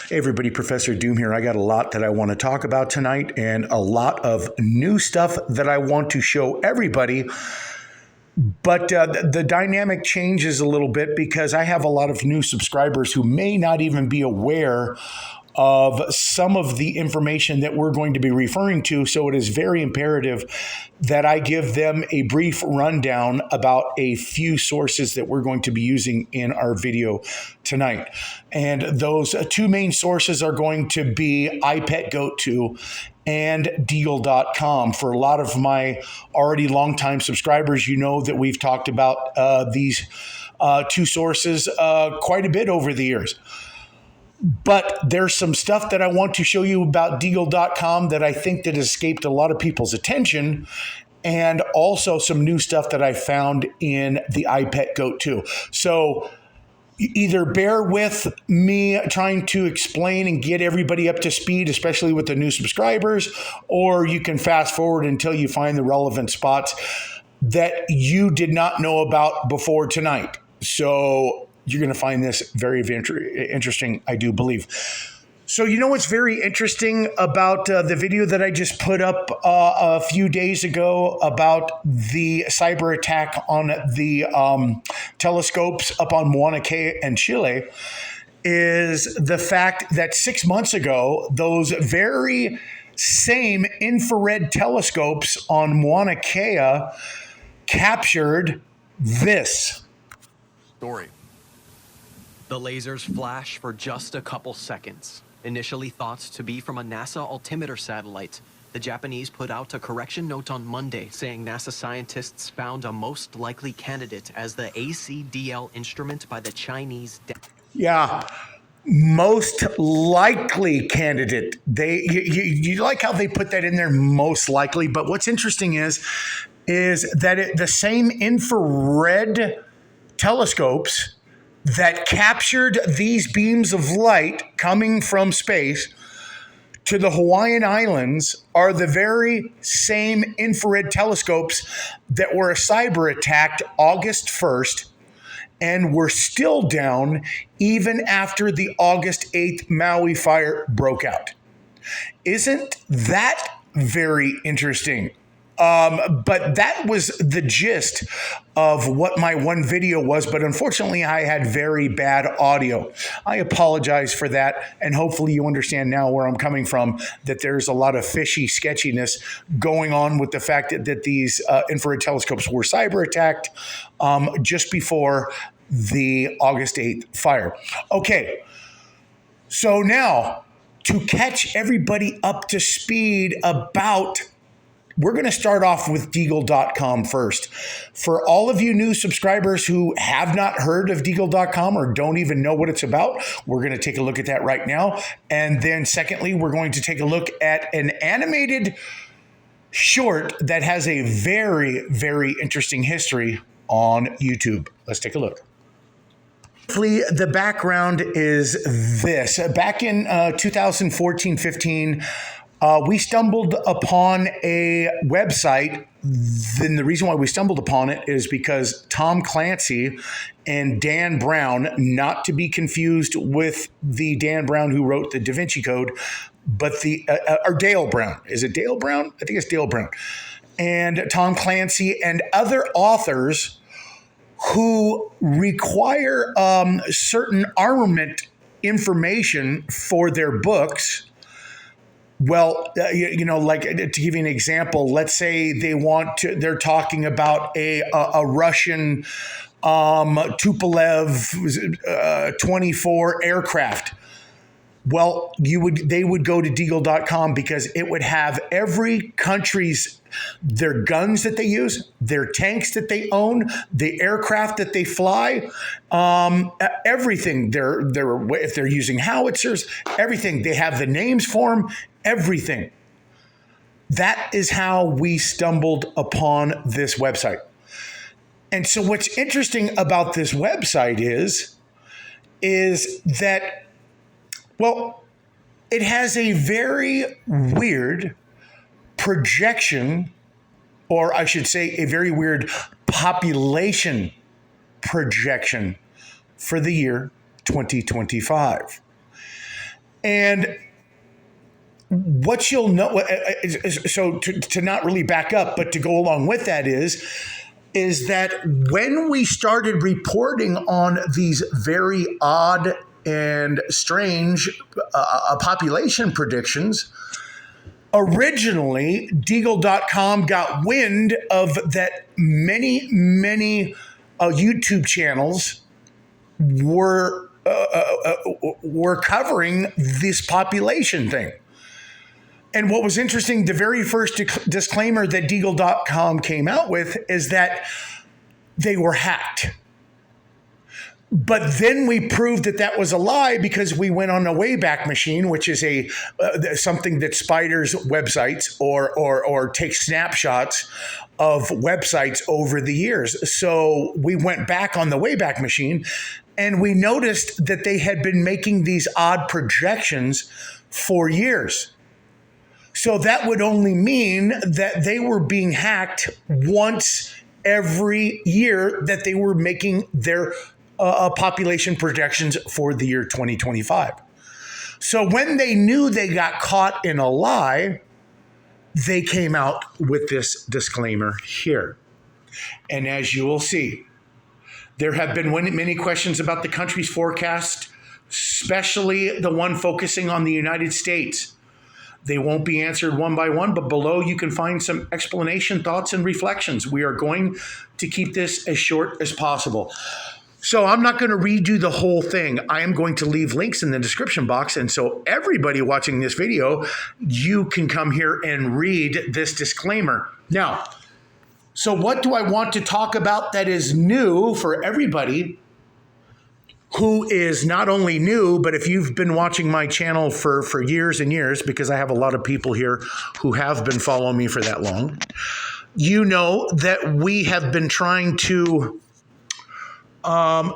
Hey everybody, Professor Doom here. I got a lot that I want to talk about tonight and a lot of new stuff that I want to show everybody. But the dynamic changes a little bit because I have a lot of new subscribers who may not even be aware of some of the information that we're going to be referring to. So it is very imperative that I give them a brief rundown about a few sources that we're going to be using in our video tonight. And those two main sources are going to be iPetGoat2 and Deagle.com. For a lot of my already longtime subscribers, you know that we've talked about these two sources quite a bit over the years. But there's some stuff that I want to show you about Deagle.com that I think that has escaped a lot of people's attention, and also some new stuff that I found in the iPetGoat2. So either bear with me trying to explain and get everybody up to speed, especially with the new subscribers, or you can fast forward until you find the relevant spots that you did not know about before tonight. So you're going to find this very interesting, I do believe. So you know what's very interesting about the video that I just put up a few days ago about the cyber attack on the telescopes up on Mauna Kea and Chile is the fact that 6 months ago, those very same infrared telescopes on Mauna Kea captured this story. The lasers flash for just a couple seconds. Initially thought to be from a NASA altimeter satellite, the Japanese put out a correction note on Monday saying NASA scientists found a most likely candidate as the ACDL instrument by the Chinese. Most likely candidate. You like how they put that in there, most likely. But what's interesting is that the same infrared telescopes that captured these beams of light coming from space to the Hawaiian Islands are the very same infrared telescopes that were cyber attacked August 1st and were still down even after the August 8th Maui fire broke out. Isn't that very interesting? But that was the gist of what my one video was, but unfortunately I had very bad audio. I apologize for that, and hopefully you understand now where I'm coming from, that there's a lot of fishy sketchiness going on with the fact that these infrared telescopes were cyber attacked just before the August 8th fire. Okay, so now to catch everybody up to speed about, we're going to start off with Deagle.com first. For all of you new subscribers who have not heard of Deagle.com or don't even know what it's about, we're going to take a look at that right now. And then secondly, we're going to take a look at an animated short that has a very, very interesting history on YouTube. Let's take a look. The background is this. Back in 2014-15, we stumbled upon a website. Then the reason why we stumbled upon it is because Tom Clancy and Dan Brown, not to be confused with the Dan Brown who wrote the Da Vinci Code, but or Dale Brown. Is it Dale Brown? I think it's Dale Brown. And Tom Clancy and other authors who require certain armament information for their books. Well, like to give you an example, let's say they're talking about a Russian Tupolev 24 aircraft. Well, they would go to Deagle.com because it would have every country's, their guns that they use, their tanks that they own, the aircraft that they fly, everything. If they're using howitzers, everything. They have the names for them, everything. That is how we stumbled upon this website. And so what's interesting about this website is that, well, it has a very weird projection, or I should say a very weird population projection for the year 2025. And what you'll know, so to not really back up, but to go along with that is that when we started reporting on these very odd and strange population predictions, originally Deagle.com got wind of that many YouTube channels were covering this population thing. And what was interesting, the very first disclaimer that Deagle.com came out with is that they were hacked. But then we proved that that was a lie because we went on a Wayback Machine, which is something that spiders websites or takes snapshots of websites over the years. So we went back on the Wayback Machine and we noticed that they had been making these odd projections for years. So that would only mean that they were being hacked once every year that they were making their population projections for the year 2025. So when they knew they got caught in a lie, they came out with this disclaimer here. And as you will see, there have been many questions about the country's forecast, especially the one focusing on the United States. They won't be answered one by one, but below you can find some explanation, thoughts, and reflections. We are going to keep this as short as possible. So I'm not going to redo the whole thing. I am going to leave links in the description box. And so everybody watching this video, you can come here and read this disclaimer. Now, so what do I want to talk about that is new for everybody who is not only new, but if you've been watching my channel for years and years, because I have a lot of people here who have been following me for that long, you know that we have been trying to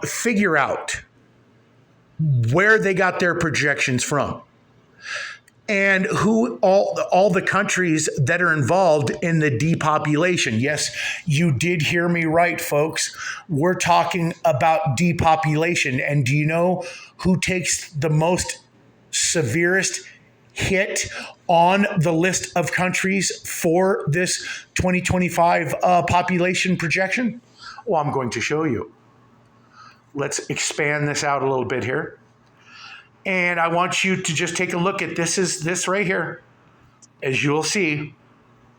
figure out where they got their projections from and who all the countries that are involved in the depopulation. Yes, you did hear me right, folks. We're talking about depopulation. And do you know who takes the most severest hit on the list of countries for this 2025 population projection? Well, I'm going to show you. Let's expand this out a little bit here. And I want you to just take a look at this right here. As you'll see,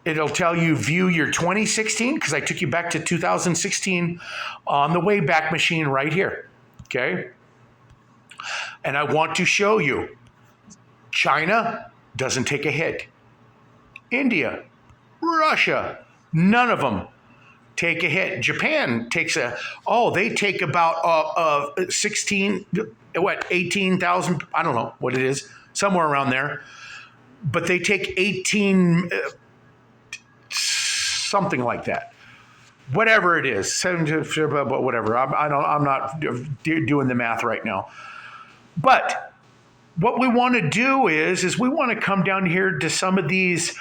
it'll tell you view your 2016, because I took you back to 2016 on the Wayback Machine right here. Okay. And I want to show you China doesn't take a hit. India, Russia, none of them take a hit. Japan takes they take about 18,000, I don't know what it is, somewhere around there. But they take 18, something like that. Whatever it is, whatever. I'm not doing the math right now. But what we want to do is we want to come down here to some of these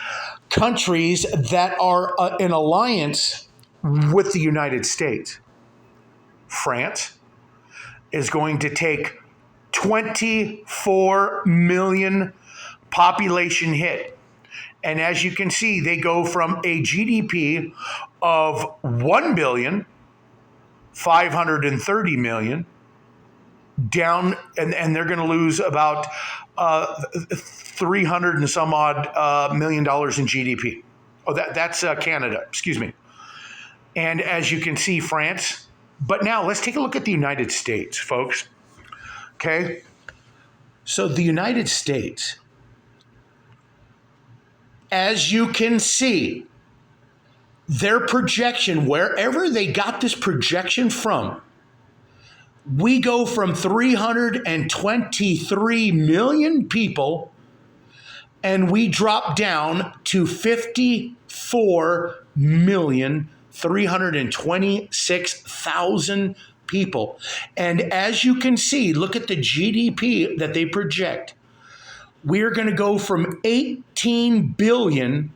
countries that are in alliance with the United States. France is going to take 24 million population hit. And as you can see, they go from a GDP of 1,530,000,000 down, and they're going to lose about 300 and some odd million dollars in GDP. Oh, that's Canada, excuse me. And as you can see, France. But now let's take a look at the United States, folks. Okay. So the United States, as you can see, their projection, wherever they got this projection from, we go from 323 million people and we drop down to 54,326,000 people. And as you can see, look at the GDP that they project. We're going to go from 18 billion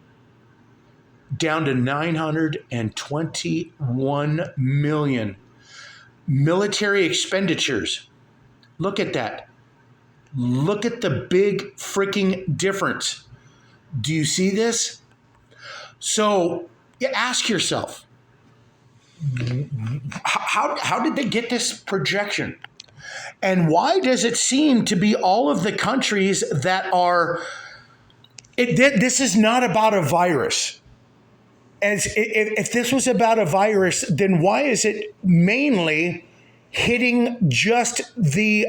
down to 921 million. Military expenditures. Look at that. Look at the big freaking difference. Do you see this? So you ask yourself, how did they get this projection? And why does it seem to be all of the countries that are, this is not about a virus. As if this was about a virus, then why is it mainly hitting just the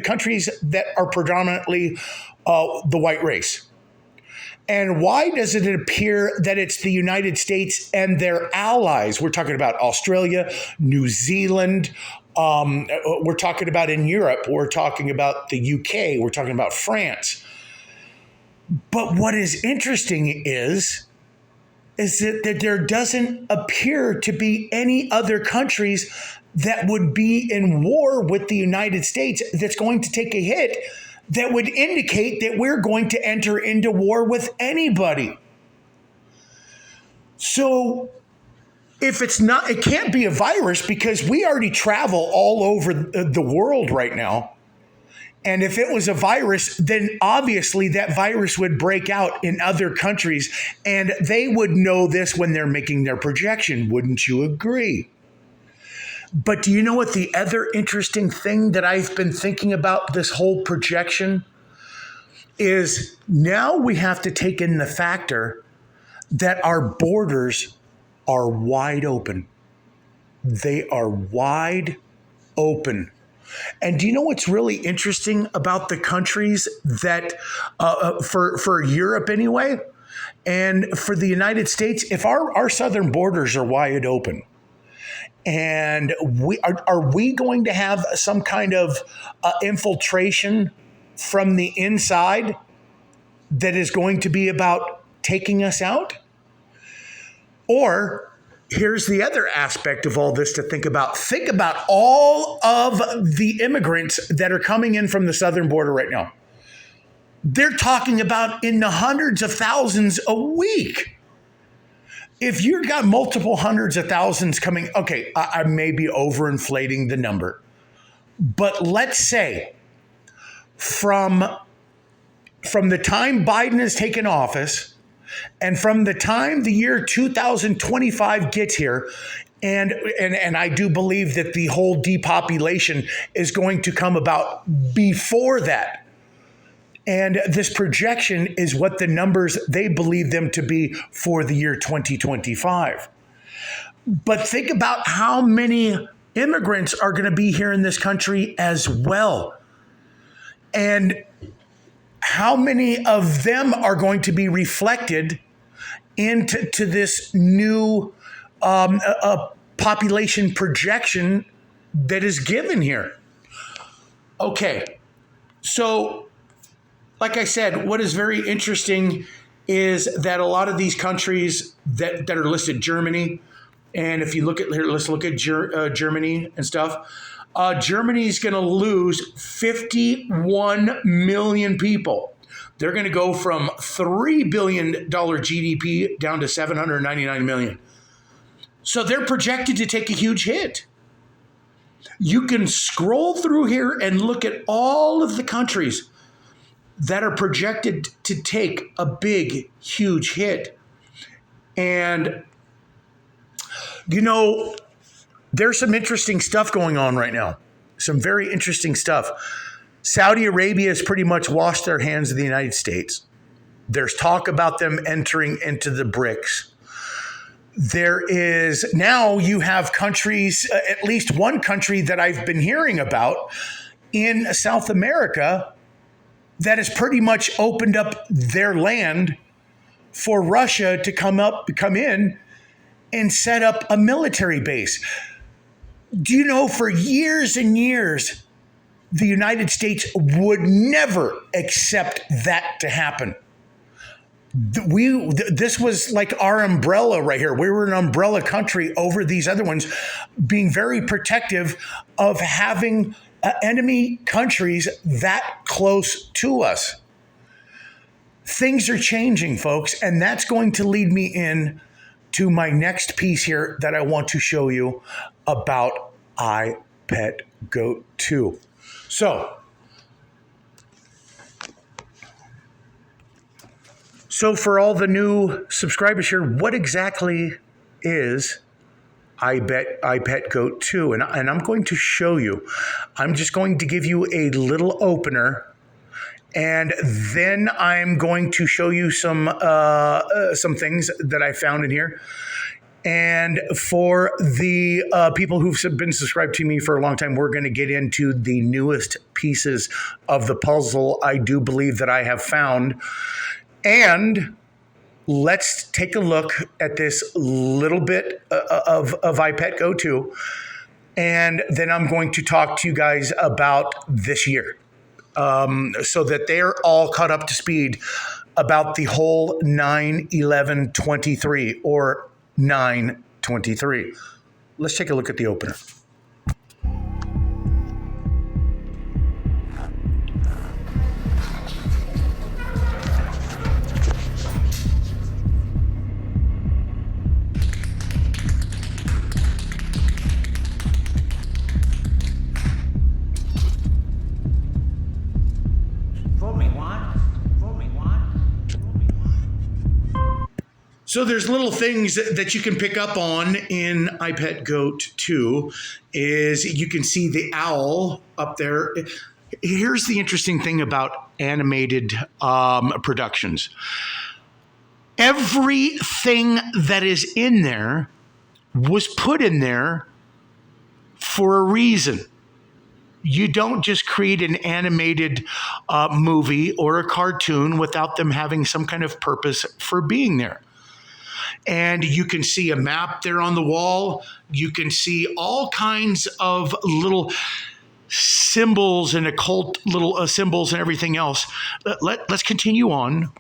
countries that are predominantly the white race? And why does it appear that it's the United States and their allies? We're talking about Australia, New Zealand. We're talking about in Europe. We're talking about the UK. We're talking about France. But what is interesting is that there doesn't appear to be any other countries that would be in war with the United States that's going to take a hit that would indicate that we're going to enter into war with anybody. So if it's not, it can't be a virus because we already travel all over the world right now. And if it was a virus, then obviously that virus would break out in other countries and they would know this when they're making their projection. Wouldn't you agree? But do you know what the other interesting thing that I've been thinking about this whole projection is? Now we have to take in the factor that our borders are wide open. They are wide open. And do you know what's really interesting about the countries that, for Europe anyway, and for the United States, if our southern borders are wide open, and are we going to have some kind of infiltration from the inside that is going to be about taking us out? Or here's the other aspect of all this to think about. Think about all of the immigrants that are coming in from the southern border right now. They're talking about in the hundreds of thousands a week. If you've got multiple hundreds of thousands coming, okay, I may be overinflating the number, but let's say from the time Biden has taken office and from the time the year 2025 gets here, and I do believe that the whole depopulation is going to come about before that. And this projection is what the numbers they believe them to be for the year 2025. But think about how many immigrants are going to be here in this country as well. And how many of them are going to be reflected into this new population projection that is given here. Okay, so like I said, what is very interesting is that a lot of these countries that are listed, Germany, and if you look at here, let's look at Germany and stuff. Germany is going to lose 51 million people. They're going to go from $3 billion GDP down to 799 million. So they're projected to take a huge hit. You can scroll through here and look at all of the countries that are projected to take a big, huge hit. And, you know, there's some interesting stuff going on right now. Some very interesting stuff. Saudi Arabia has pretty much washed their hands of the United States. There's talk about them entering into the BRICS. There is now you have countries, at least one country that I've been hearing about in South America that has pretty much opened up their land for Russia to come in and set up a military base. Do you know for years and years, the United States would never accept that to happen. This was like our umbrella right here. We were an umbrella country over these other ones, being very protective of having enemy countries that close to us. Things are changing, folks, and that's going to lead me in to my next piece here that I want to show you about iPet Goat 2. So So for all the new subscribers here, what exactly is iPet Goat 2? And I'm going to show you. I'm just going to give you a little opener, and then I'm going to show you some things that I found in here. And for the people who've been subscribed to me for a long time, we're going to get into the newest pieces of the puzzle I do believe that I have found. And let's take a look at this little bit of iPet Go 2. And then I'm going to talk to you guys about this year, so that they're all caught up to speed about the whole 9/11/23 or 9/23. Let's take a look at the opener. So there's little things that you can pick up on in iPet Goat 2. Is you can see the owl up there. Here's the interesting thing about animated productions. Everything that is in there was put in there for a reason. You don't just create an animated movie or a cartoon without them having some kind of purpose for being there. And you can see a map there on the wall. You can see all kinds of little symbols and occult little symbols and everything else. Let's continue on.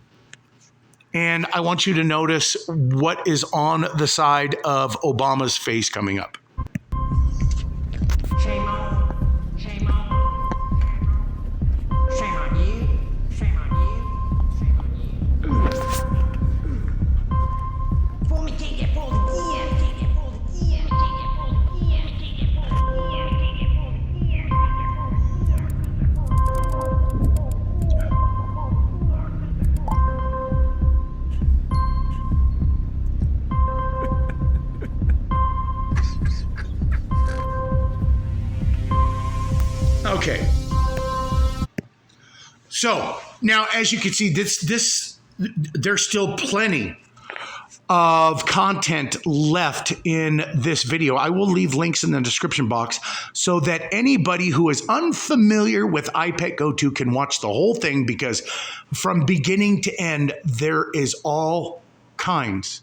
And I want you to notice what is on the side of Obama's face coming up. Shame on, shame on, shame on you, shame on you, shame on you. For me, take it for the year, take it for the year, take it for the year, take it for the year, take it for the year, Okay. So now, as you can see, there's still plenty of content left in this video. I will leave links in the description box so that anybody who is unfamiliar with iPet Go 2 can watch the whole thing, because from beginning to end, there is all kinds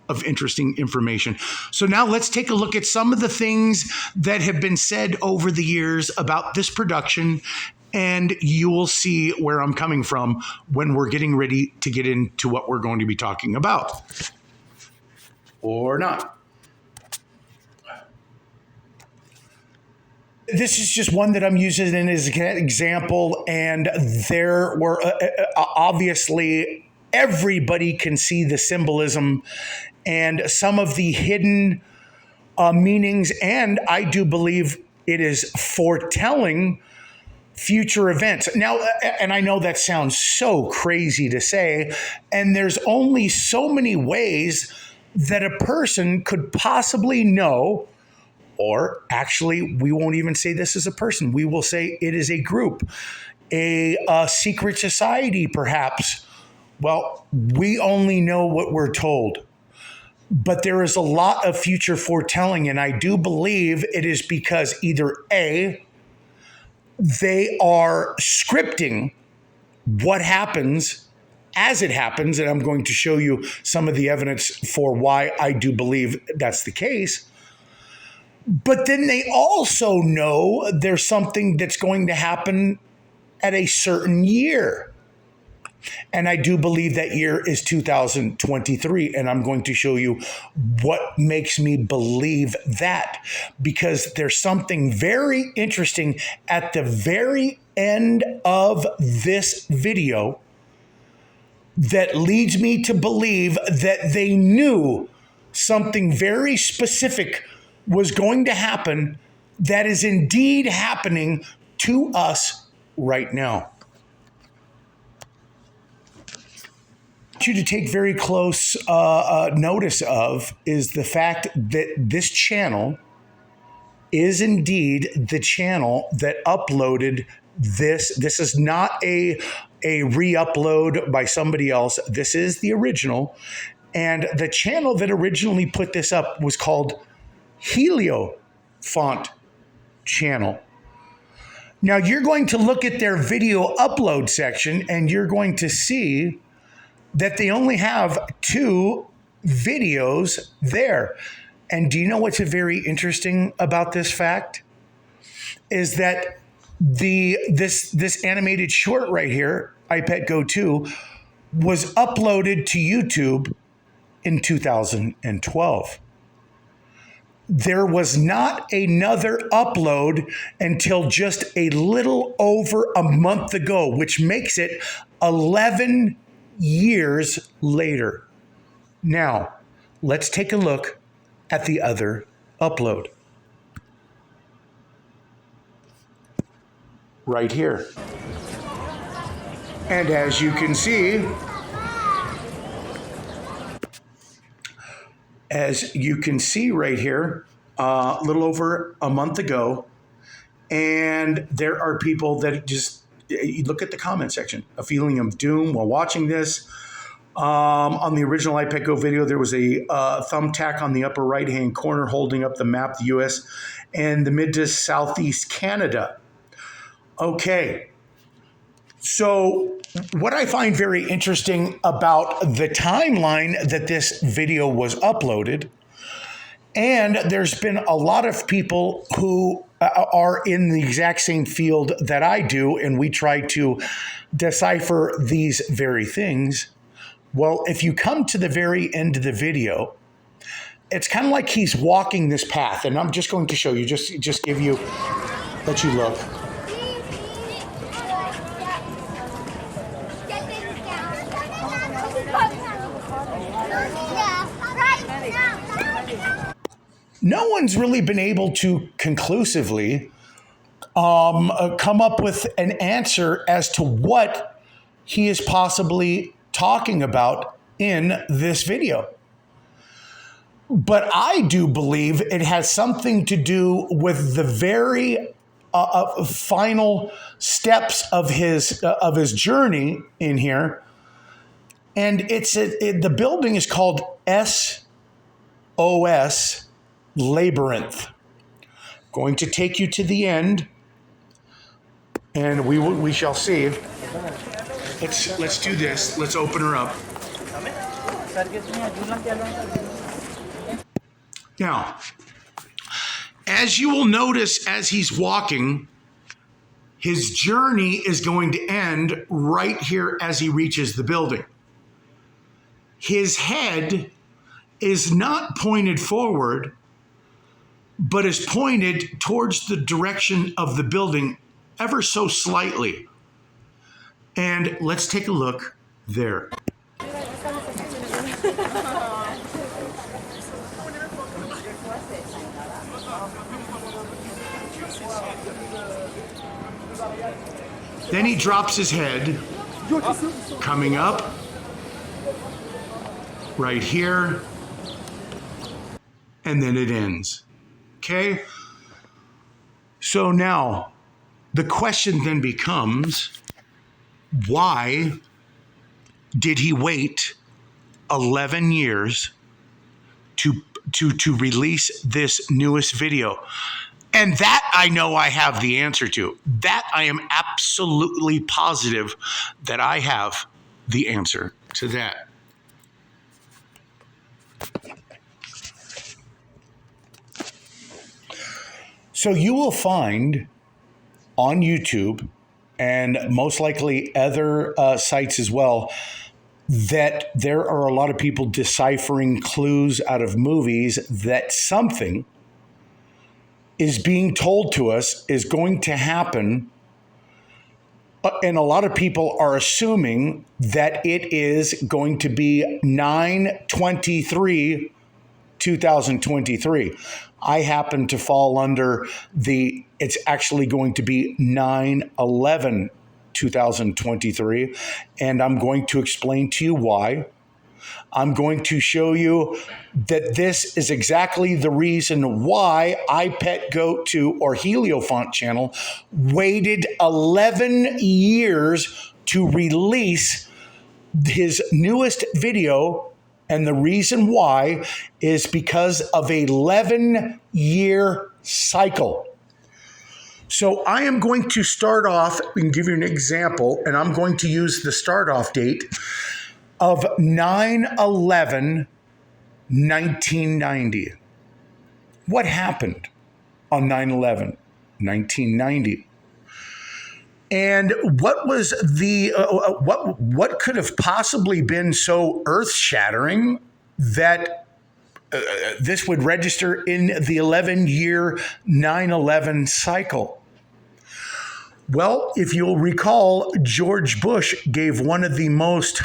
of interesting information. So now let's take a look at some of the things that have been said over the years about this production, and you will see where I'm coming from when we're getting ready to get into what we're going to be talking about. Or not. This is just one that I'm using as an example, and there were obviously everybody can see the symbolism and some of the hidden meanings, and I do believe it is foretelling future events. Now, and I know that sounds so crazy to say, and there's only so many ways that a person could possibly know, or actually, we won't even say this is a person. We will say it is a group, a secret society, perhaps. Well, we only know what we're told. But there is a lot of future foretelling, and I do believe it is because either A, they are scripting what happens as it happens, and I'm going to show you some of the evidence for why I do believe that's the case. But then they also know there's something that's going to happen at a certain year. And I do believe that year is 2023. And I'm going to show you what makes me believe that, because there's something very interesting at the very end of this video that leads me to believe that they knew something very specific was going to happen that is indeed happening to us right now. want you to take very close notice of is the fact that this channel is indeed the channel that uploaded this. This is not a re-upload by somebody else. This is the original. And the channel that originally put this up was called Helio Font Channel. Now you're going to look at their video upload section and you're going to see that they only have 2 videos there. And do you know what's very interesting about this fact? Is that this animated short right here, iPet Go 2, was uploaded to YouTube in 2012. There was not another upload until just a little over a month ago, which makes it 11 years later. Now, let's take a look at the other upload. Right here. And as you can see, right here, a little over a month ago, and there are people that just, you look at the comment section, a feeling of doom while watching this. On the original iPet Go video, there was a thumbtack on the upper right-hand corner holding up the map of the U.S. and the mid to southeast Canada. Okay. So what I find very interesting about the timeline that this video was uploaded, and there's been a lot of people who are in the exact same field that I do, and we try to decipher these very things. Well, if you come to the very end of the video, it's kind of like he's walking this path, and I'm just going to show you, just give you, let you look. No one's really been able to conclusively come up with an answer as to what he is possibly talking about in this video. But I do believe it has something to do with the very final steps of his journey in here. And the building is called SOS Labyrinth. Going to take you to the end, and we shall see. Let's do this. Let's open her up. Now, as you will notice as he's walking, his journey is going to end right here as he reaches the building. His head is not pointed forward, but is pointed towards the direction of the building ever so slightly. And let's take a look there. Then he drops his head, coming up right here, and then it ends. Okay? So now, the question then becomes, why did he wait 11 years to release this newest video? And that I know I have the answer to. That I am absolutely positive that I have the answer to that. So you will find on YouTube, and most likely other sites as well, that there are a lot of people deciphering clues out of movies that something is being told to us is going to happen. And a lot of people are assuming that it is going to be 9/23/2023. I happen to fall under it's actually going to be 9/11/2023. And I'm going to explain to you why I'm going to show you that this is exactly the reason why iPetGoat2 or Heliofont channel waited 11 years to release his newest video. And the reason why is because of an 11-year cycle. So I am going to start off and give you an example, and I'm going to use the start off date of 9/11/1990. What happened on 9/11/1990? And what was the what could have possibly been so earth-shattering that this would register in the 11-year 9/11 cycle? Well, if you'll recall, George Bush gave one of the most,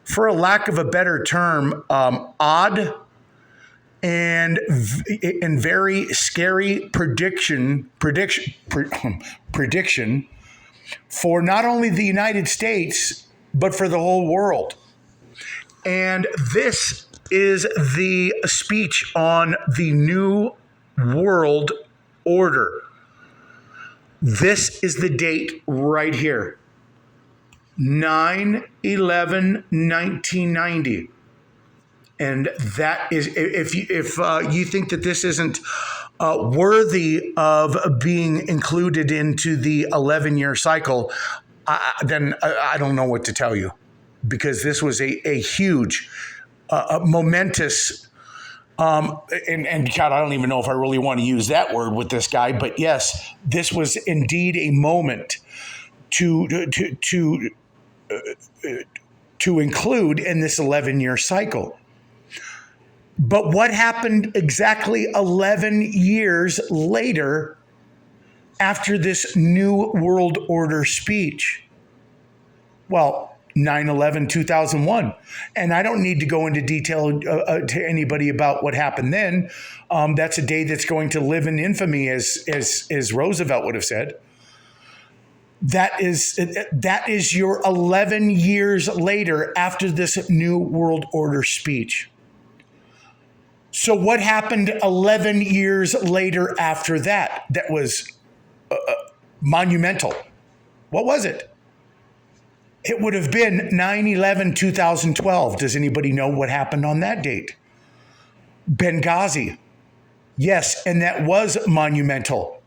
for a lack of a better term, odd and very scary prediction for not only the United States, but for the whole world. And this is the speech on the New World Order. This is the date right here. 9/11/1990. And that is, if you think that this isn't worthy of being included into the 11-year cycle, then I don't know what to tell you, because this was a huge, momentous, and God, I don't even know if I really want to use that word with this guy, but yes, this was indeed a moment to include in this 11-year cycle. But what happened exactly 11 years later after this New World Order speech? Well, 9/11/2001. And I don't need to go into detail to anybody about what happened then. That's a day that's going to live in infamy, as Roosevelt would have said. That is your 11 years later after this New World Order speech. So what happened 11 years later after that was monumental? What was it? It would have been 9/11/2012. Does anybody know what happened on that date? Benghazi. Yes, and that was monumental.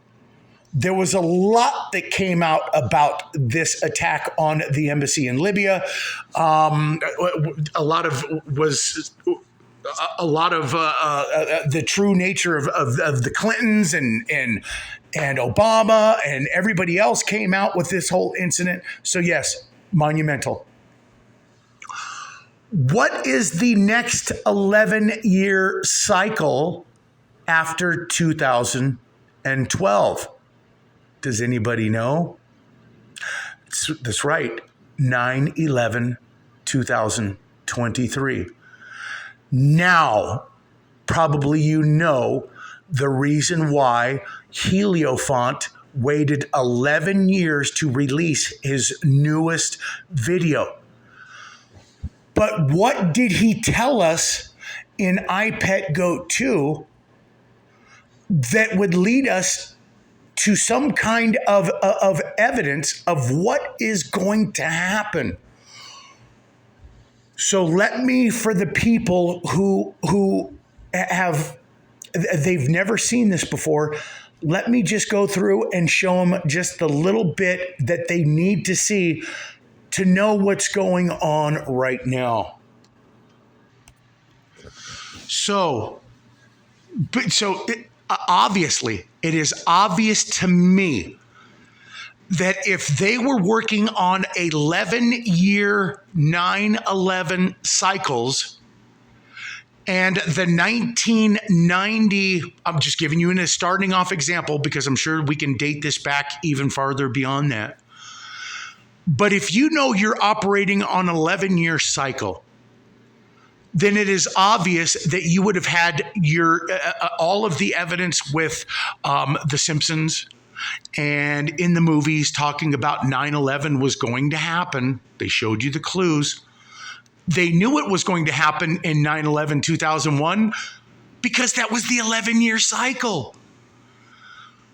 There was a lot that came out about this attack on the embassy in Libya. A lot of the true nature of the Clintons and Obama and everybody else came out with this whole incident. So yes, monumental. What is the next 11-year cycle after 2012? Does anybody know? That's right, 9/11/2023. Now, probably you know the reason why Heliofont waited 11 years to release his newest video. But what did he tell us in iPetGoat2 that would lead us to some kind of evidence of what is going to happen? So let me, for the people who they've never seen this before, let me just go through and show them just the little bit that they need to see to know what's going on right now. Obviously, it is obvious to me that if they were working on 11-year 9/11 cycles and the 1990, I'm just giving you a starting off example because I'm sure we can date this back even farther beyond that. But if you know you're operating on an 11-year cycle, then it is obvious that you would have had your all of the evidence with The Simpsons, And in the movies, talking about 9/11 was going to happen. They showed you the clues. They knew it was going to happen in 9/11 2001 because that was the 11-year cycle.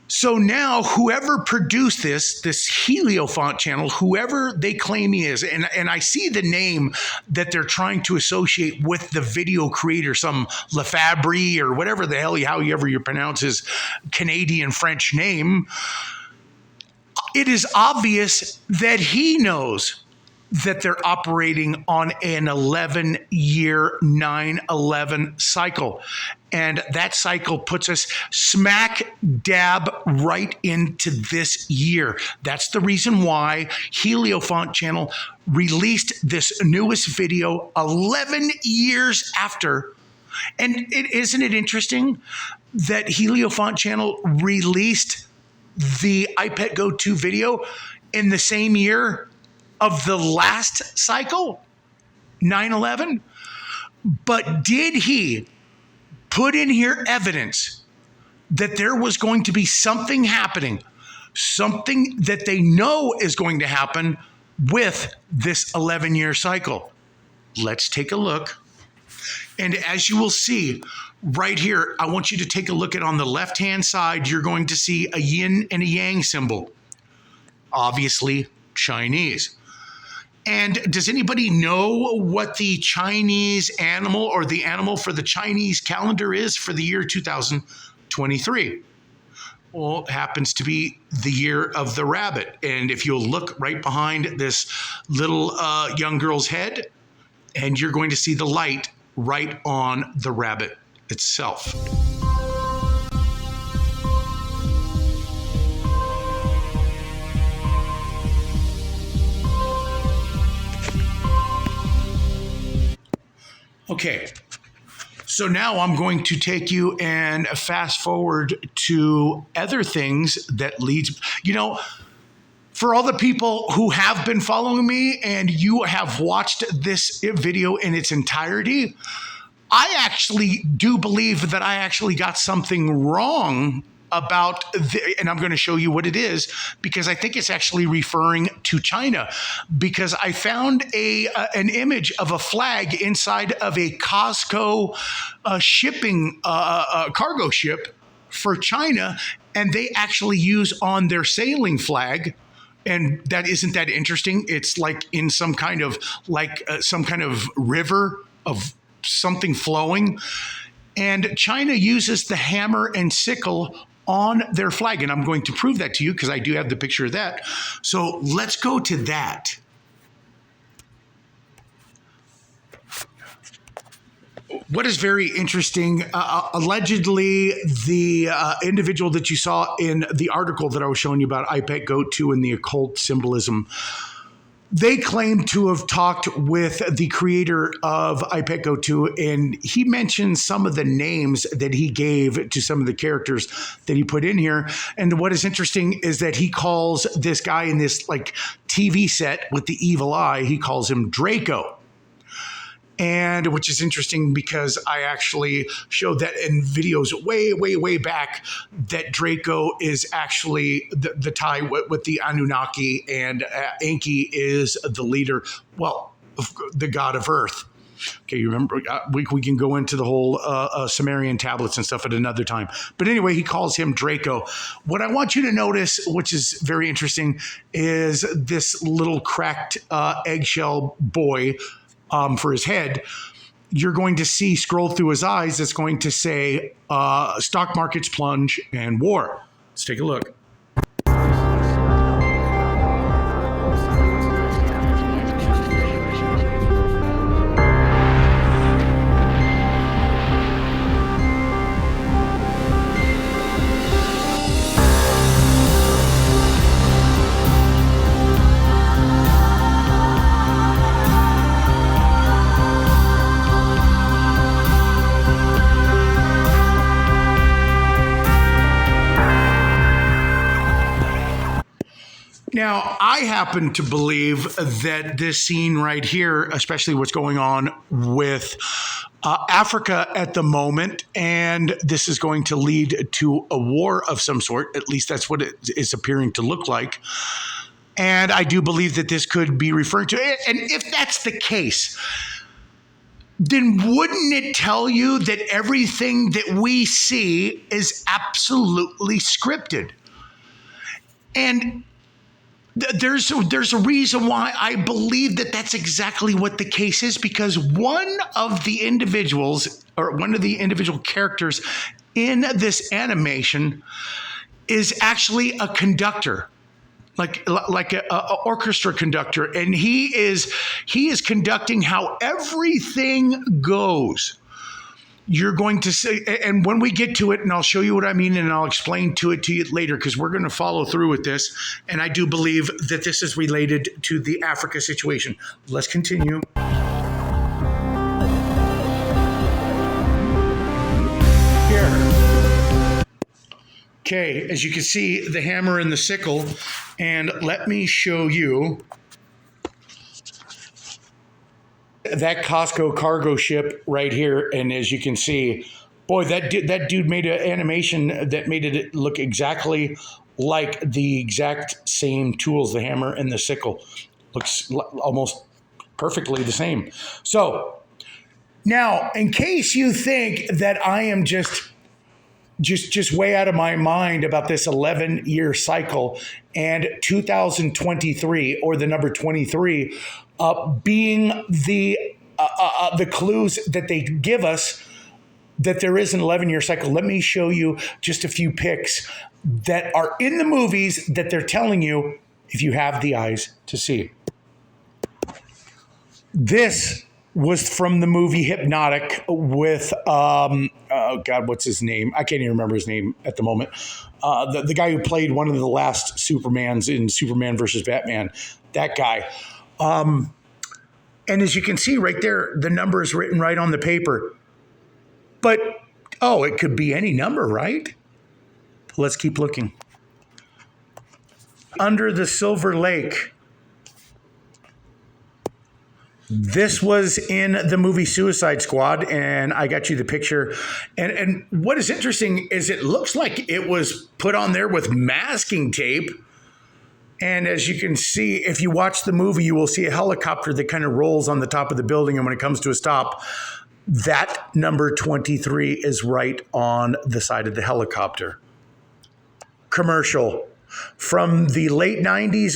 So now whoever produced this Heliofont channel, whoever they claim he is, and I see the name that they're trying to associate with the video creator, some Lefabry or whatever the hell, however you pronounce his Canadian French name, it is obvious that he knows that they're operating on an 11-year 9/11 cycle. And that cycle puts us smack dab right into this year. That's the reason why Heliofont channel released this newest video 11 years after. And isn't it interesting that Heliofont channel released the iPet Go 2 video in the same year of the last cycle, 9/11? But did he put in here evidence that there was going to be something happening, something that they know is going to happen with this 11-year cycle? Let's take a look. And as you will see right here, I want you to take a look at on the left-hand side, you're going to see a yin and a yang symbol. Obviously, Chinese. And does anybody know what the Chinese animal or the animal for the Chinese calendar is for the year 2023? Well, it happens to be the year of the rabbit. And if you'll look right behind this little young girl's head, and you're going to see the light right on the rabbit itself. Okay, so now I'm going to take you and fast forward to other things that leads, for all the people who have been following me and you have watched this video in its entirety, I actually do believe that I actually got something wrong about, and I'm going to show you what it is, because I think it's actually referring to China, because I found an image of a flag inside of a Costco shipping cargo ship for China, and they actually use on their sailing flag. And that isn't that interesting. It's like in some kind of river of something flowing. And China uses the hammer and sickle on their flag. And I'm going to prove that to you because I do have the picture of that. So let's go to that. What is very interesting, allegedly, the individual that you saw in the article that I was showing you about iPet Go 2 and the occult symbolism, they claim to have talked with the creator of iPet Go 2, and he mentioned some of the names that he gave to some of the characters that he put in here. And what is interesting is that he calls this guy in this like TV set with the evil eye, he calls him Draco. And which is interesting because I actually showed that in videos way, way, way back that Draco is actually the tie with the Anunnaki, and Enki is the leader, well, the god of Earth. Okay, you remember, we can go into the whole Sumerian tablets and stuff at another time. But anyway, he calls him Draco. What I want you to notice, which is very interesting, is this little cracked eggshell boy for his head. You're going to see scroll through his eyes. It's going to say stock markets plunge and war. Let's take a look. Now, I happen to believe that this scene right here, especially what's going on with Africa at the moment, and this is going to lead to a war of some sort. At least that's what it is appearing to look like. And I do believe that this could be referring to it. And if that's the case, then wouldn't it tell you that everything that we see is absolutely scripted? And there's a reason why I believe that that's exactly what the case is, because one of the individual characters in this animation is actually a conductor, like a orchestra conductor, and he is conducting how everything goes. You're going to say, and when we get to it, and I'll show you what I mean, and I'll explain to you later, because we're going to follow through with this, and I do believe that this is related to the Africa situation. Let's continue. Here. Okay, as you can see, the hammer and the sickle, and let me show you that Costco cargo ship right here. And as you can see, boy, that dude made an animation that made it look exactly like the exact same tools, the hammer and the sickle. Looks almost perfectly the same. So now, in case you think that I am just way out of my mind about this 11-year cycle and 2023, or the number 23, being the clues that they give us that there is an 11-year cycle. Let me show you just a few pics that are in the movies that they're telling you if you have the eyes to see. This was from the movie Hypnotic with, oh God, what's his name? I can't even remember his name at the moment. The guy who played one of the last Supermans in Superman versus Batman, that guy. And as you can see right there, the number is written right on the paper. But, it could be any number, right? Let's keep looking. Under the Silver Lake. This was in the movie Suicide Squad, and I got you the picture. And what is interesting is it looks like it was put on there with masking tape. And as you can see, if you watch the movie, you will see a helicopter that kind of rolls on the top of the building. And when it comes to a stop, that number 23 is right on the side of the helicopter. Commercial from the late 90s,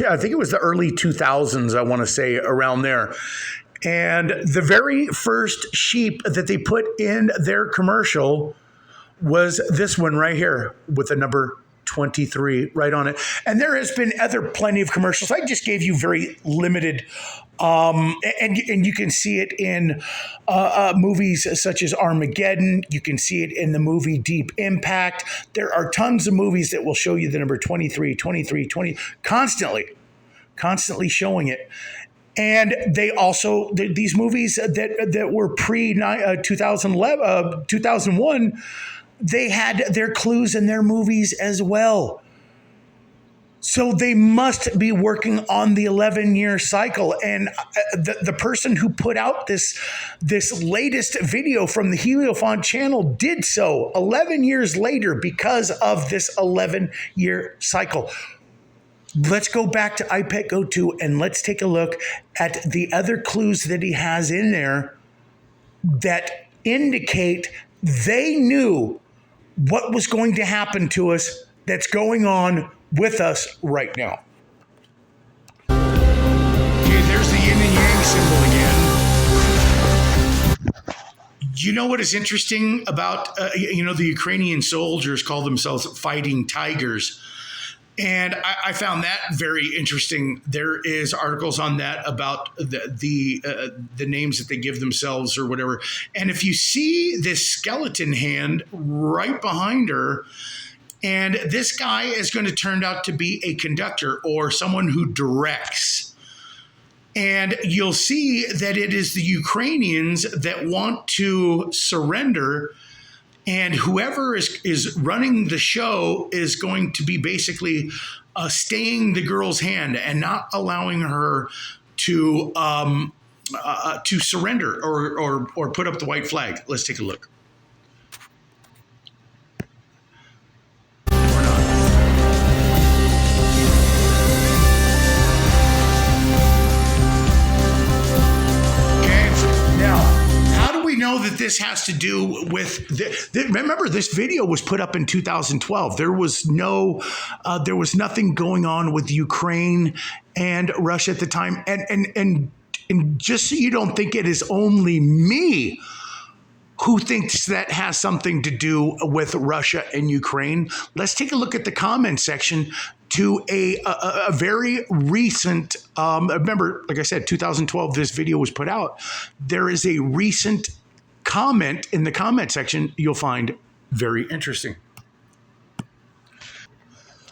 I think it was the early 2000s, I want to say, around there. And the very first sheep that they put in their commercial was this one right here with the number 23 right on it. And there has been plenty of commercials. I just gave you very limited, and you can see it in movies such as Armageddon. You can see it in the movie Deep Impact. There are tons of movies that will show you the number 23, 23, 20, constantly showing it. And they also, these movies that were pre-2011, 2001, they had their clues in their movies as well. So they must be working on the 11-year cycle. And the person who put out this latest video from the Heliofont channel did so 11 years later because of this 11-year cycle. Let's go back to iPet Go 2 and let's take a look at the other clues that he has in there that indicate they knew what was going to happen to us that's going on with us right now. Okay, there's the yin and yang symbol again. You know what is interesting about, the Ukrainian soldiers call themselves fighting tigers. And I found that very interesting. There is articles on that about the names that they give themselves or whatever. And if you see this skeleton hand right behind her, and this guy is going to turn out to be a conductor or someone who directs. And you'll see that it is the Ukrainians that want to surrender. And whoever is running the show is going to be basically staying the girl's hand and not allowing her to surrender or put up the white flag. Let's take a look. Know that this has to do with remember, this video was put up in 2012. There was nothing going on with Ukraine and Russia at the time, and just so you don't think it is only me who thinks that has something to do with Russia and Ukraine, let's take a look at the comment section to a very recent, remember, like I said, 2012, this video was put out. There is a recent comment in the comment section you'll find very interesting.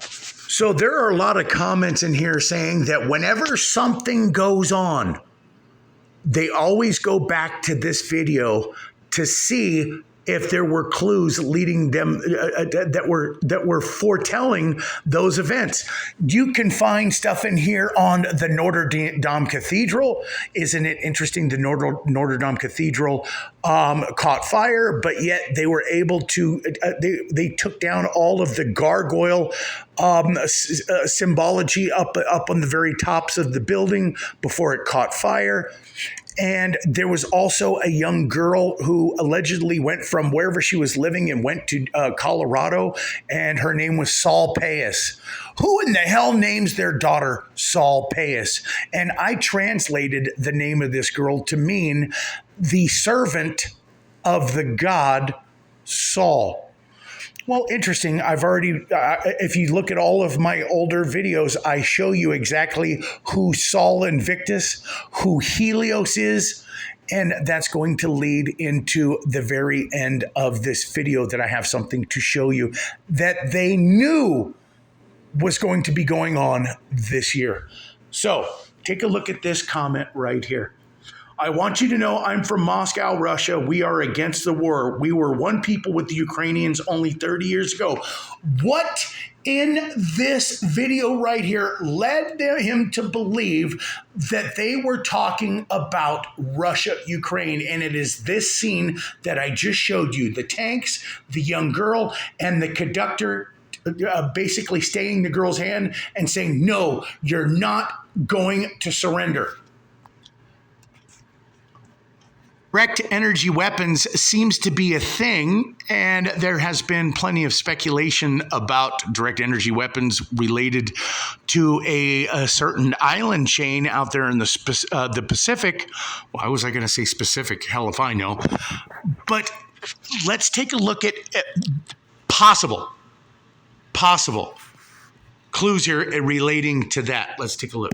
So there are a lot of comments in here saying that whenever something goes on, they always go back to this video to see if there were clues leading them that were foretelling those events. You can find stuff in here on the Notre Dame Cathedral. Isn't it interesting? The Notre Dame Cathedral caught fire, but yet they were able to, they took down all of the gargoyle symbology up on the very tops of the building before it caught fire. And there was also a young girl who allegedly went from wherever she was living and went to Colorado, and her name was Saul Payas. Who in the hell names their daughter Saul Payas? And I translated the name of this girl to mean the servant of the god Saul. Well, interesting. I've already, if you look at all of my older videos, I show you exactly who Sol Invictus, who Helios is, and that's going to lead into the very end of this video that I have something to show you that they knew was going to be going on this year. So take a look at this comment right here. I want you to know I'm from Moscow, Russia. We are against the war. We were one people with the Ukrainians only 30 years ago. What in this video right here led him to believe that they were talking about Russia, Ukraine? And it is this scene that I just showed you. The tanks, the young girl, and the conductor basically staying the girl's hand and saying, no, you're not going to surrender. Direct energy weapons seems to be a thing, and there has been plenty of speculation about direct energy weapons related to a certain island chain out there in the Pacific. Why was I going to say specific? Hell if I know. But let's take a look at possible clues here relating to that. Let's take a look.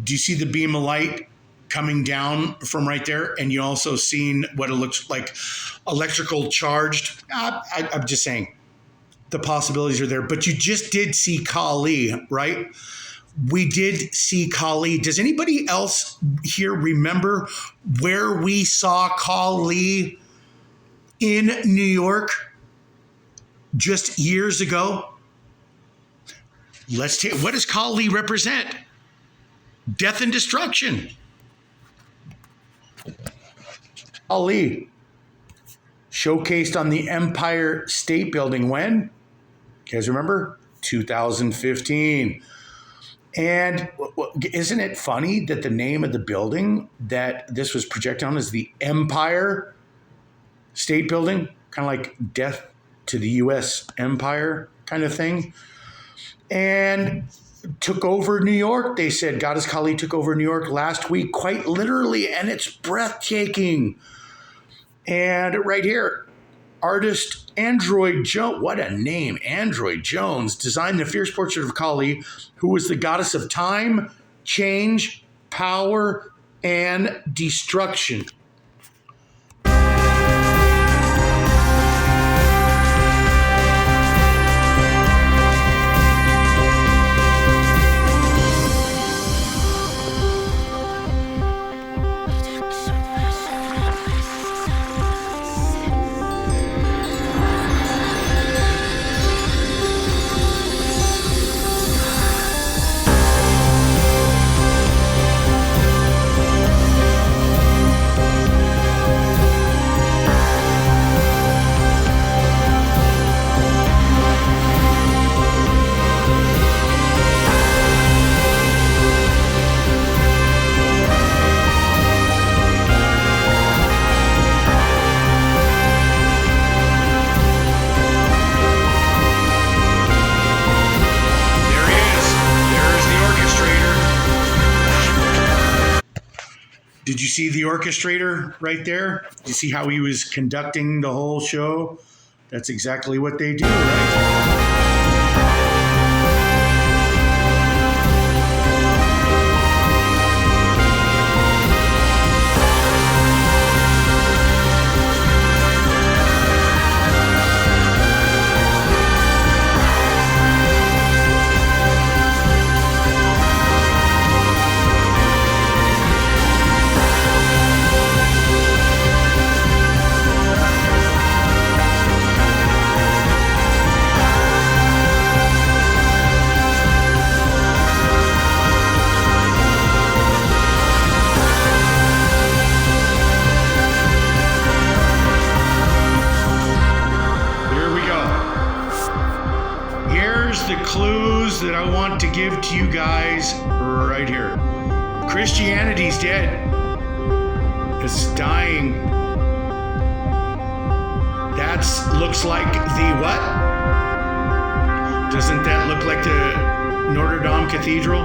Do you see the beam of light coming down from right there? And you also seen what it looks like electrical charged. I'm just saying the possibilities are there, but you just did see Kali, right? We did see Kali. Does anybody else here remember where we saw Kali in New York just years ago? Let's take, what does Kali represent? Death and destruction. Kali showcased on the Empire State Building when? You guys remember? 2015. And isn't it funny that the name of the building that this was projected on is the Empire State Building? Kind of like death to the U.S. Empire kind of thing. And took over New York. They said Goddess Kali took over New York last week, quite literally, and it's breathtaking. And right here, artist Android Jones, what a name, Android Jones, designed the fierce portrait of Kali, who was the goddess of time, change, power, and destruction. Did you see the orchestrator right there? Did you see how he was conducting the whole show? That's exactly what they do, right? The clues that I want to give to you guys right here. Christianity's dead. It's dying. That's looks like the what? Doesn't that look like the Notre Dame Cathedral?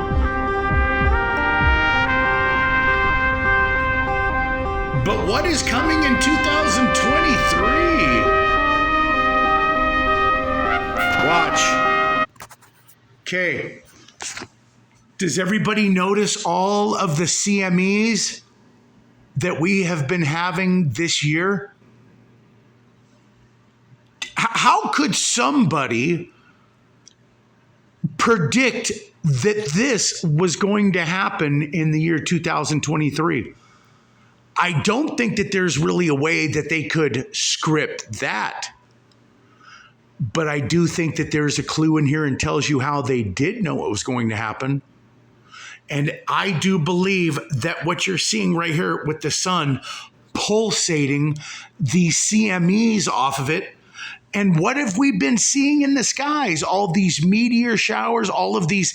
But what is coming in 2023? Watch. Okay. Does everybody notice all of the CMEs that we have been having this year? How could somebody predict that this was going to happen in the year 2023? I don't think that there's really a way that they could script that. But I do think that there's a clue in here and tells you how they did know what was going to happen. And I do believe that what you're seeing right here with the sun pulsating the CMEs off of it. And what have we been seeing in the skies? All these meteor showers, all of these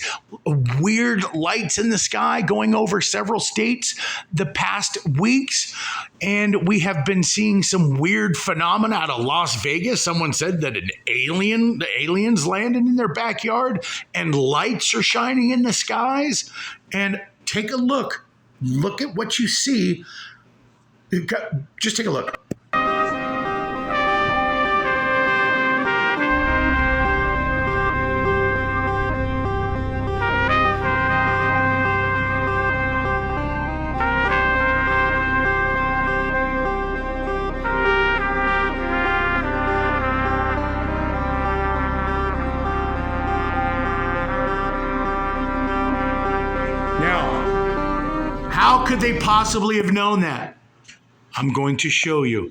weird lights in the sky going over several states the past weeks. And we have been seeing some weird phenomena out of Las Vegas. Someone said that the aliens landed in their backyard and lights are shining in the skies. And take a look. Look at what you see. Just take a look. How could they possibly have known that? I'm going to show you.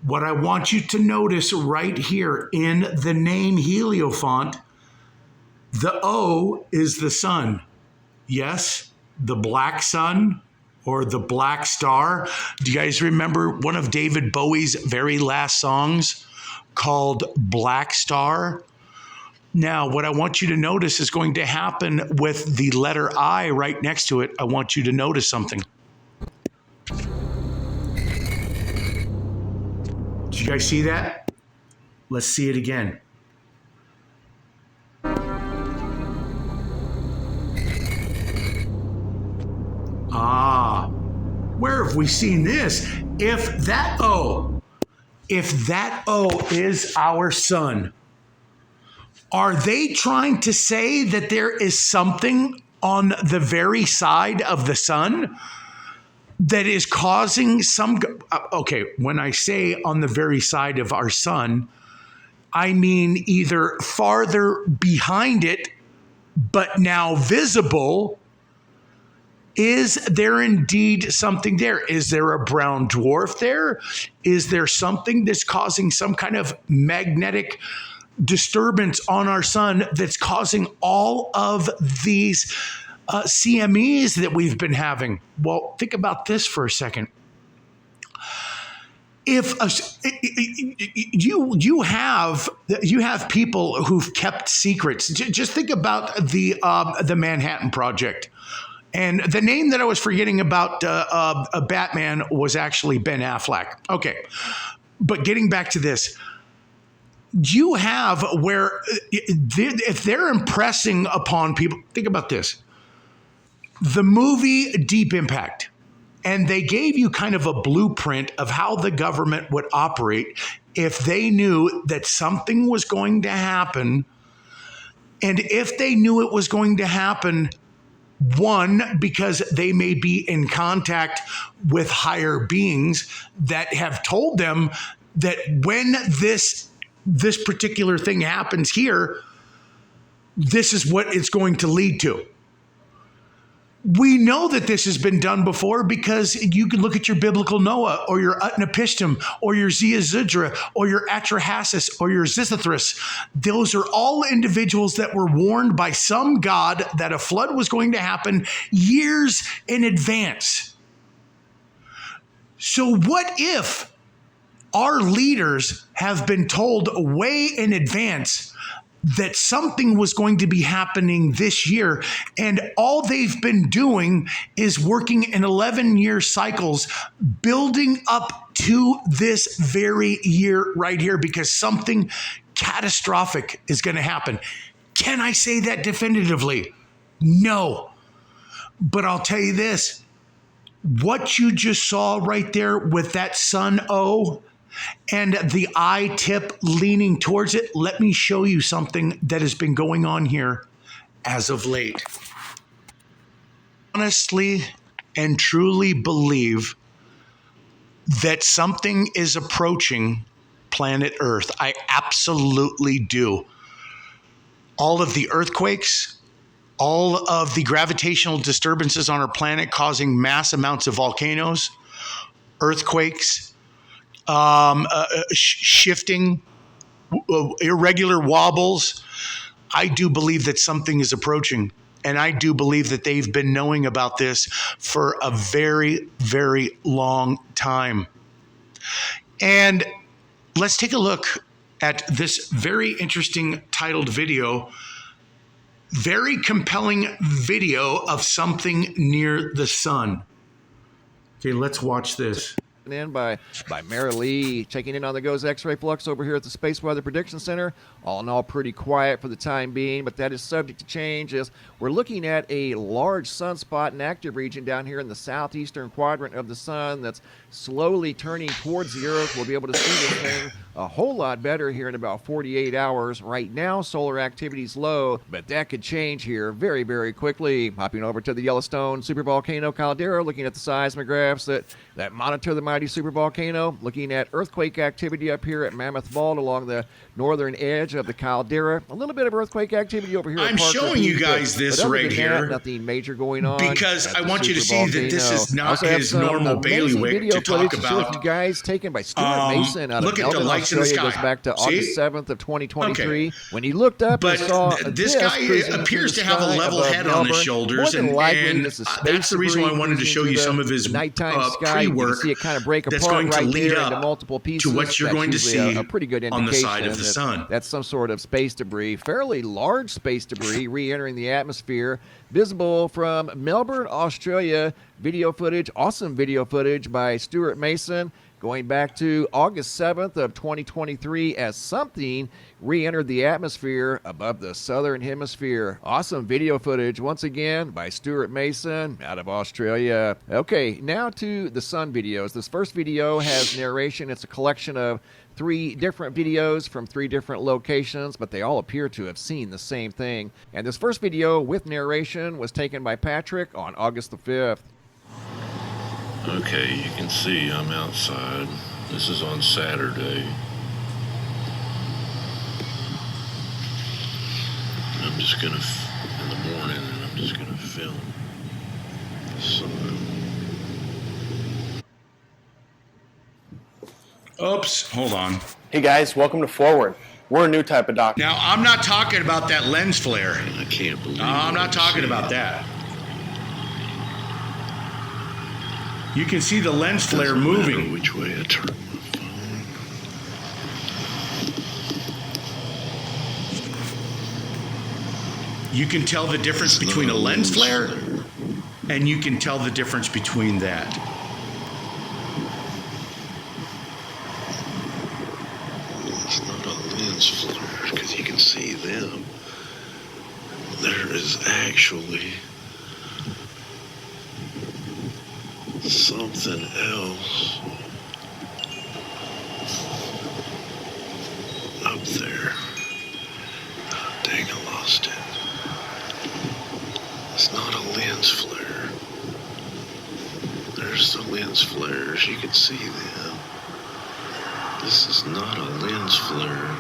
What I want you to notice right here in the name Heliofont, the O is the sun. Yes, the black sun or the black star. Do you guys remember one of David Bowie's very last songs called Black Star? Now, what I want you to notice is going to happen with the letter I right next to it. I want you to notice something. Did you guys see that? Let's see it again. Where have we seen this? If that O is our sun, are they trying to say that there is something on the very side of the sun that is causing some... Okay, when I say on the very side of our sun, I mean either farther behind it, but now visible. Is there indeed something there? Is there a brown dwarf there? Is there something that's causing some kind of magnetic disturbance on our sun that's causing all of these CMEs that we've been having? Well, think about this for a second. If you have people who've kept secrets, just think about the Manhattan Project. And the name that I was forgetting about Batman was actually Ben Affleck. Okay, but getting back to this, you have where if they're impressing upon people, think about this. The movie Deep Impact. And they gave you kind of a blueprint of how the government would operate if they knew that something was going to happen. And if they knew it was going to happen, one, because they may be in contact with higher beings that have told them that when this particular thing happens here, this is what it's going to lead to. We know that this has been done before because you can look at your biblical Noah or your Utnapishtim or your Ziazudra or your Atrahasis or your Zithithris. Those are all individuals that were warned by some god that a flood was going to happen years in advance. So what if our leaders have been told way in advance that something was going to be happening this year, and all they've been doing is working in 11-year cycles, building up to this very year right here because something catastrophic is going to happen? Can I say that definitively? No. But I'll tell you this, what you just saw right there with that sun O and the eye tip leaning towards it, let me show you something that has been going on here as of late. Honestly and truly believe that something is approaching planet Earth. I absolutely do. All of the earthquakes, all of the gravitational disturbances on our planet causing mass amounts of volcanoes, earthquakes, shifting, irregular wobbles. I do believe that something is approaching. And I do believe that they've been knowing about this for a very, very long time. And let's take a look at this very interesting titled video. Very compelling video of something near the sun. Okay, let's watch this. In by Mary Lee, checking in on the GOES X-ray flux over here at the Space Weather Prediction Center. All in all, pretty quiet for the time being, but that is subject to change as we're looking at a large sunspot and active region down here in the southeastern quadrant of the sun that's slowly turning towards the Earth. We'll be able to see this thing a whole lot better here in about 48 hours. Right now, solar activity is low, but that could change here very, very quickly. Hopping over to the Yellowstone supervolcano caldera, looking at the seismographs that monitor the mighty supervolcano, looking at earthquake activity up here at Mammoth Vault along the northern edge of the caldera. A little bit of earthquake activity over here. I'm showing you guys this right here. Nothing major going on because I want you to see that this is not his normal bailiwick to talk about. You guys taken by Stuart Mason out of look at the lights in the sky. Goes back to August 7th of 2023. Okay. When he looked up, but and saw this guy appears to have a level head on his shoulders, and that's the reason why I wanted to show you some of his pre-work that's going to lead up multiple pieces. To what you're going to see a pretty good on the side of the sun. That's some sort of space debris, fairly large space debris re-entering the atmosphere, visible from Melbourne, Australia. Video footage, awesome video footage by Stuart Mason, going back to August 7th of 2023 as something re-entered the atmosphere above the southern hemisphere. Awesome video footage once again by Stuart Mason out of Australia. Okay, now to the sun videos. This first video has narration. It's a collection of 3 different videos from 3 different locations, but they all appear to have seen the same thing. And this first video with narration was taken by Patrick on August the 5th. Okay, you can see I'm outside. This is on Saturday. I'm just gonna, in the morning, and I'm just gonna film the sun. Oops, hold on. Hey guys, welcome to Forward. We're a new type of doctor. Now, I'm not talking about that lens flare. I can't believe I'm not talking about that. You can see the lens flare moving. Which way I turn my phone. You can tell the difference between a lens flare, and you can tell the difference between that. It's not a lens flare, because you can see them. There is actually something else up there. Oh, dang, I lost it. It's not a lens flare. There's the lens flares. You can see them. This is not a lens flare.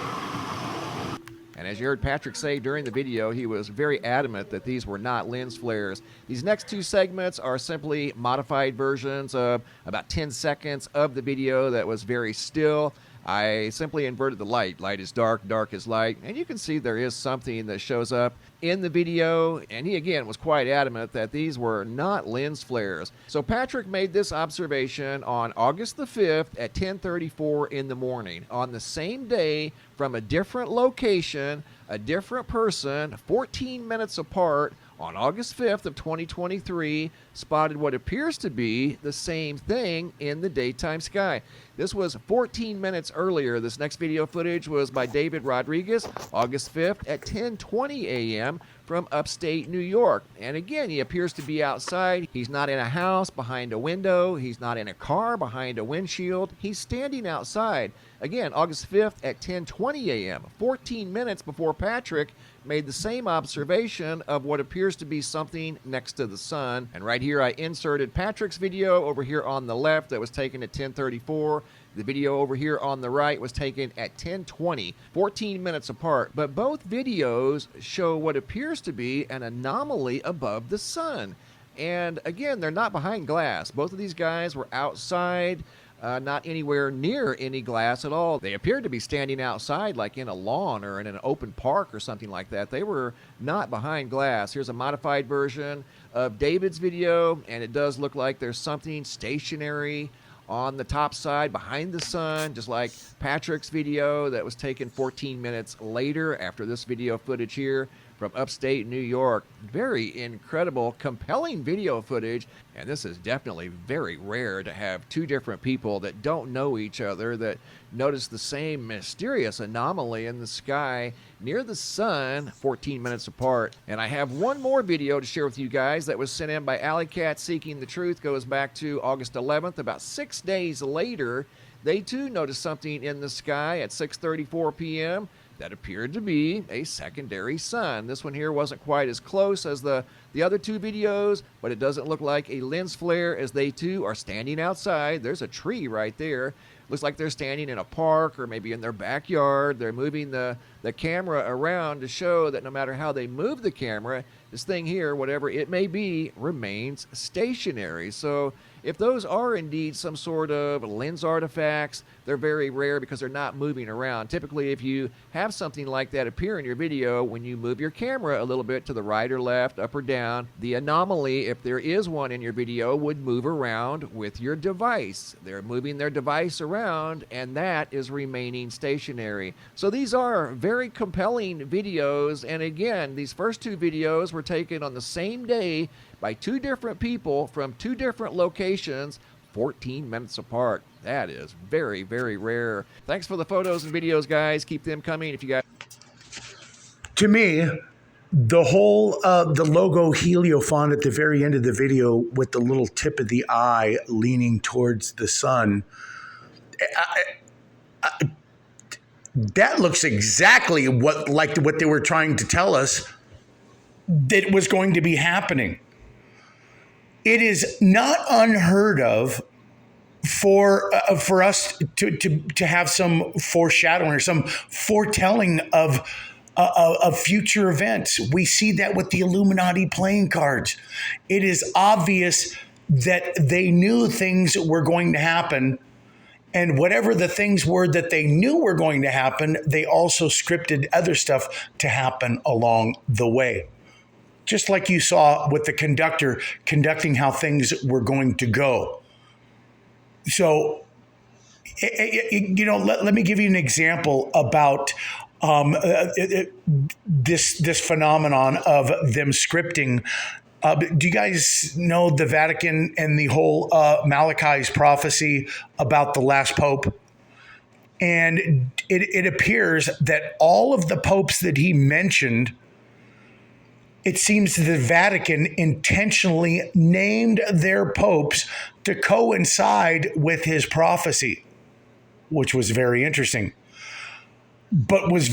And as you heard Patrick say during the video, he was very adamant that these were not lens flares. These next two segments are simply modified versions of about 10 seconds of the video that was very still. I simply inverted the light. Light is dark, dark is light. And you can see there is something that shows up in the video. And he, again, was quite adamant that these were not lens flares. So Patrick made this observation on August the 5th at 10:34 in the morning. On the same day, from a different location, a different person, 14 minutes apart, on August 5th of 2023, spotted what appears to be the same thing in the daytime sky. This was 14 minutes earlier. This next video footage was by David Rodriguez, August 5th at 10:20 a.m. from upstate New York. And again, he appears to be outside. He's not in a house behind a window. He's not in a car behind a windshield. He's standing outside. Again, August 5th at 10:20 a.m., 14 minutes before Patrick made the same observation of what appears to be something next to the sun. And right here I inserted Patrick's video over here on the left that was taken at 10:34. The video over here on the right was taken at 10:20, 14 minutes apart. But both videos show what appears to be an anomaly above the sun. And again, they're not behind glass. Both of these guys were outside. Not anywhere near any glass at all. They appeared to be standing outside like in a lawn or in an open park or something like that. They were not behind glass. Here's a modified version of David's video, and it does look like there's something stationary on the top side behind the sun, just like Patrick's video that was taken 14 minutes later after this video footage here from upstate New York. Very incredible, compelling video footage. And this is definitely very rare to have two different people that don't know each other that notice the same mysterious anomaly in the sky near the sun 14 minutes apart. And I have one more video to share with you guys that was sent in by Alley Cat Seeking the Truth. Goes back to August 11th. About 6 days later, they too noticed something in the sky at 6:34 p.m. that appeared to be a secondary sun. This one here wasn't quite as close as the other two videos, but it doesn't look like a lens flare as they too are standing outside. There's a tree right there. Looks like they're standing in a park or maybe in their backyard. They're moving the camera around to show that no matter how they move the camera, this thing here, whatever it may be, remains stationary. So if those are indeed some sort of lens artifacts, they're very rare because they're not moving around. Typically, if you have something like that appear in your video, when you move your camera a little bit to the right or left, up or down, the anomaly, if there is one in your video, would move around with your device. They're moving their device around, and that is remaining stationary. So these are very compelling videos, and again, these first two videos were taken on the same day by two different people from two different locations, 14 minutes apart. That is very, very rare. Thanks for the photos and videos, guys. Keep them coming if you guys. To me, the whole the logo heliofont at the very end of the video with the little tip of the eye leaning towards the sun, that looks exactly what they were trying to tell us that was going to be happening. It is not unheard of for us to have some foreshadowing or some foretelling of future events. We see that with the Illuminati playing cards. It is obvious that they knew things were going to happen, and whatever the things were that they knew were going to happen, they also scripted other stuff to happen along the way. Just like you saw with the conductor conducting how things were going to go. So, let me give you an example about this phenomenon of them scripting. Do you guys know the Vatican and the whole Malachi's prophecy about the last pope? And it appears that all of the popes that he mentioned, it seems the Vatican intentionally named their popes to coincide with his prophecy, which was very interesting. But what was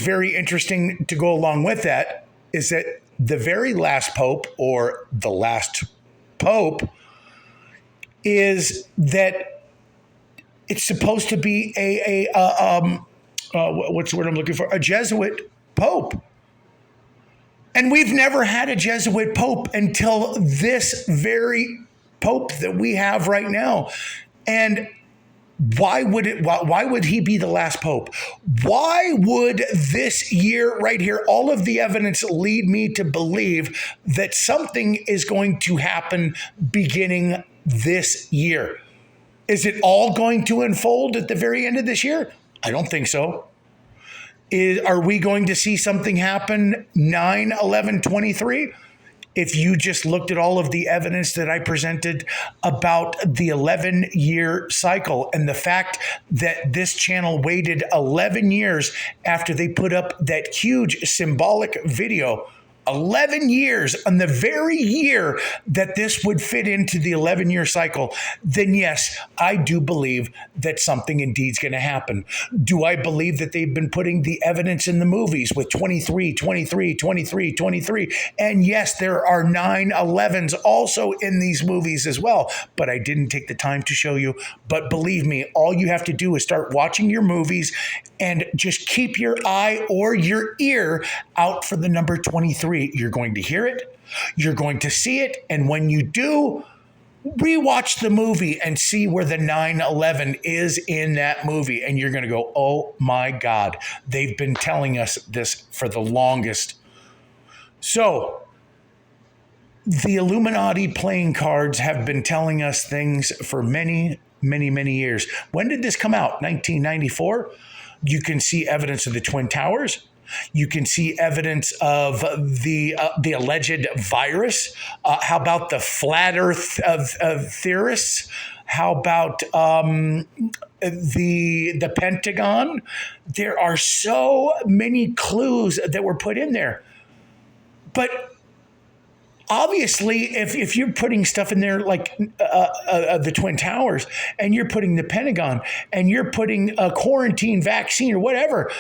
very interesting to go along with that is that the very last pope, or the last pope, is that it's supposed to be what's the word I'm looking for? A Jesuit pope. And we've never had a Jesuit pope until this very pope that we have right now. And why would he be the last pope? Why would this year right here, all of the evidence lead me to believe that something is going to happen beginning this year? Is it all going to unfold at the very end of this year? I don't think so. Are we going to see something happen 9/11/23? If you just looked at all of the evidence that I presented about the 11-year cycle and the fact that this channel waited 11 years after they put up that huge symbolic video, 11 years on the very year that this would fit into the 11-year cycle, then yes, I do believe that something indeed is going to happen. Do I believe that they've been putting the evidence in the movies with 23, 23, 23, 23? And yes, there are 9/11s also in these movies as well, but I didn't take the time to show you. But believe me, all you have to do is start watching your movies and just keep your eye or your ear out for the number 23. You're going to hear it, you're going to see it, and when you do, rewatch the movie and see where the 9/11 is in that movie, and you're going to go, oh my God, they've been telling us this for the longest. So the Illuminati playing cards have been telling us things for many, many, many years. When did this come out? 1994? You can see evidence of the Twin Towers. You can see evidence of the alleged virus. How about the flat Earth of theorists? How about the Pentagon? There are so many clues that were put in there. But obviously, if you're putting stuff in there like the Twin Towers, and you're putting the Pentagon, and you're putting a quarantine vaccine or whatever,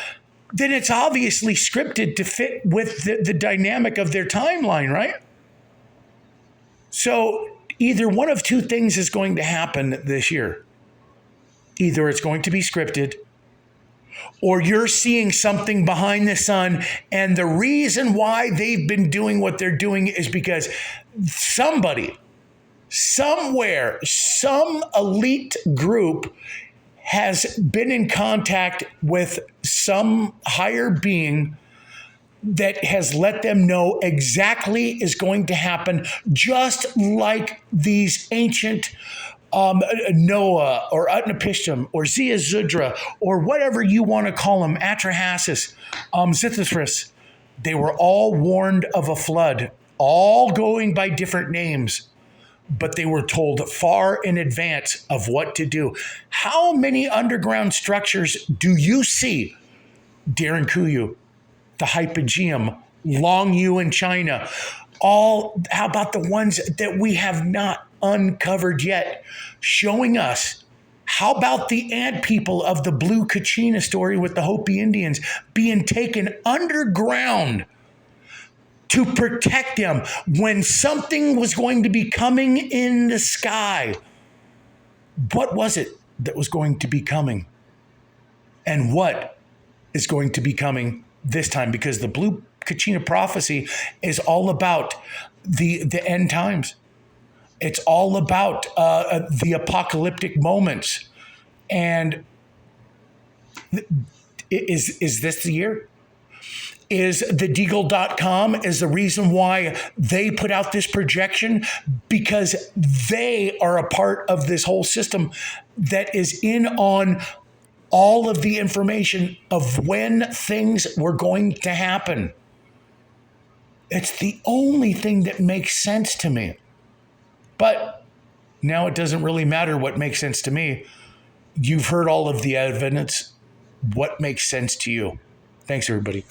then it's obviously scripted to fit with the dynamic of their timeline, right? So either one of two things is going to happen this year. Either it's going to be scripted, or you're seeing something behind the sun, and the reason why they've been doing what they're doing is because somebody, somewhere, some elite group has been in contact with some higher being that has let them know exactly is going to happen, just like these ancient Noah or Utnapishtim or Ziusudra or whatever you want to call them, Atrahasis, Zithrosis. They were all warned of a flood, all going by different names, but they were told far in advance of what to do. How many underground structures do you see? Darren Kuyu, the Hypogeum, Longyu in China. How about the ones that we have not uncovered yet, showing us? How about the ant people of the Blue Kachina story with the Hopi Indians being taken underground to protect them when something was going to be coming in the sky? What was it that was going to be coming? And what is going to be coming this time? Because the Blue Kachina prophecy is all about the end times. It's all about the apocalyptic moments. And is this the year? Is the Deagle.com is the reason why they put out this projection? Because they are a part of this whole system that is in on all of the information of when things were going to happen. It's the only thing that makes sense to me. But now it doesn't really matter what makes sense to me. You've heard all of the evidence. What makes sense to you? Thanks, everybody.